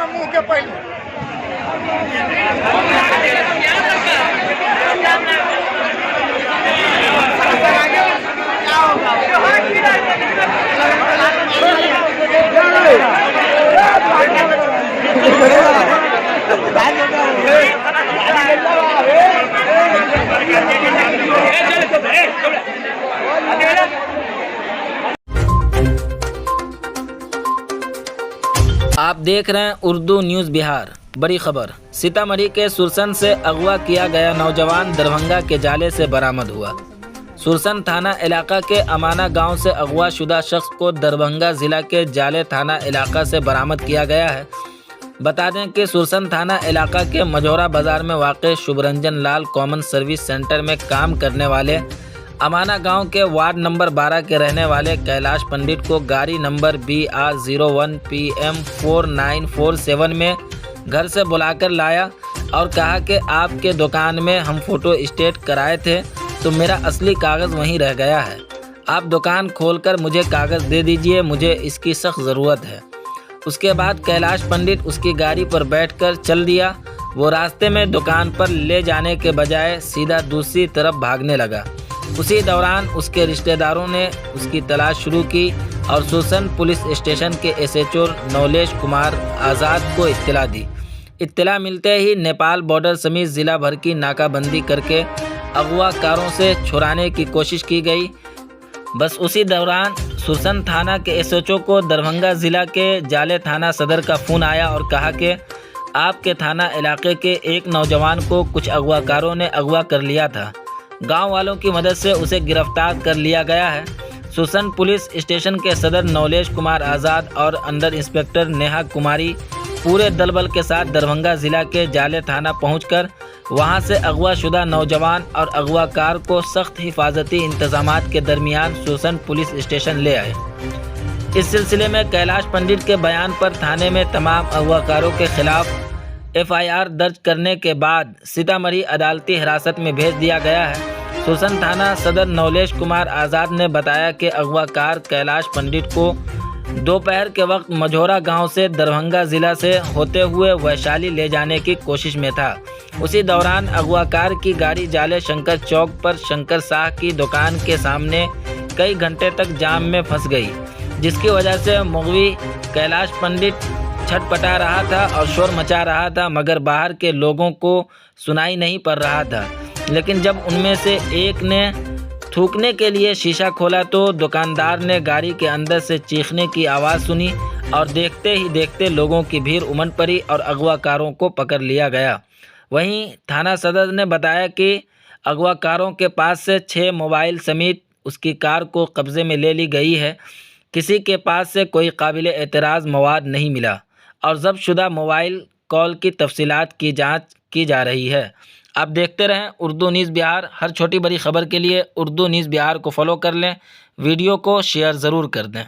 मुंह के पहले आप देख रहे हैं उर्दू न्यूज़ बिहार। बड़ी खबर, सीतामढ़ी के सुरसन से अगवा किया गया नौजवान दरभंगा के जाले से बरामद हुआ। सुरसन थाना इलाका के अमाना गांव से अगवा शुदा शख्स को दरभंगा जिला के जाले थाना इलाका से बरामद किया गया है। बता दें कि सुरसन थाना इलाका के मझौरा बाजार में वाक़ शुभरंजन लाल कॉमन सर्विस सेंटर में काम करने वाले अमाना गांव के वार्ड नंबर 12 के रहने वाले कैलाश पंडित को गाड़ी नंबर BR01 PM 4947 में घर से बुलाकर लाया और कहा कि आपके दुकान में हम फ़ोटो स्टेट कराए थे तो मेरा असली कागज़ वहीं रह गया है। आप दुकान खोलकर मुझे कागज़ दे दीजिए, मुझे इसकी सख्त ज़रूरत है। उसके बाद कैलाश पंडित उसकी गाड़ी पर बैठकर चल दिया। वो रास्ते में दुकान पर ले जाने के बजाय सीधा दूसरी तरफ भागने लगा। उसी दौरान उसके रिश्तेदारों ने उसकी तलाश शुरू की और सुरसन पुलिस स्टेशन के SHO नवलेश कुमार आज़ाद को इत्तला दी। इत्तला मिलते ही नेपाल बॉर्डर समेत ज़िला भर की नाकाबंदी करके अगवाकारों से छुड़ाने की कोशिश की गई। बस उसी दौरान सुरसन थाना के SHO को दरभंगा ज़िला के जाले थाना सदर का फ़ोन आया और कहा कि आपके थाना इलाके के एक नौजवान को कुछ अगवाकारों ने अगवा कर लिया था। गांव वालों की मदद से उसे गिरफ्तार कर लिया गया है। सुरसन पुलिस स्टेशन के सदर नवलेश कुमार आज़ाद और अंडर इंस्पेक्टर नेहा कुमारी पूरे दल बल के साथ दरभंगा ज़िला के जाले थाना पहुंचकर वहां से अगवाशुदा नौजवान और अगवाकार को सख्त हिफाजती इंतजामात के दरमियान सुरसन पुलिस स्टेशन ले आए। इस सिलसिले में कैलाश पंडित के बयान पर थाने में तमाम अगवाकारों के खिलाफ FIR दर्ज करने के बाद सीतामढ़ी अदालती हिरासत में भेज दिया गया है। सुरसन थाना सदर नवलेश कुमार आज़ाद ने बताया कि अगवाकार कैलाश पंडित को दोपहर के वक्त मझौरा गांव से दरभंगा ज़िला से होते हुए वैशाली ले जाने की कोशिश में था। उसी दौरान अगवाकार की गाड़ी जाले शंकर चौक पर शंकर शाह की दुकान के सामने कई घंटे तक जाम में फंस गई, जिसकी वजह से मुगवी कैलाश पंडित छटपटा रहा था और शोर मचा रहा था, मगर बाहर के लोगों को सुनाई नहीं पड़ रहा था। लेकिन जब उनमें से एक ने थूकने के लिए शीशा खोला तो दुकानदार ने गाड़ी के अंदर से चीखने की आवाज़ सुनी और देखते ही देखते लोगों की भीड़ उमड़ पड़ी और अगवाकारों को पकड़ लिया गया। वहीं थाना सदर ने बताया कि अगवाकारों के पास से 6 मोबाइल समेत उसकी कार को कब्ज़े में ले ली गई है। किसी के पास से कोई काबिल एतराज़ मवाद नहीं मिला और ज़ब्तशुदा मोबाइल कॉल की तफसीलात की जांच की जा रही है। आप देखते रहें उर्दू न्यूज़ बिहार। हर छोटी बड़ी खबर के लिए उर्दू न्यूज़ बिहार को फॉलो कर लें, वीडियो को शेयर ज़रूर कर दें।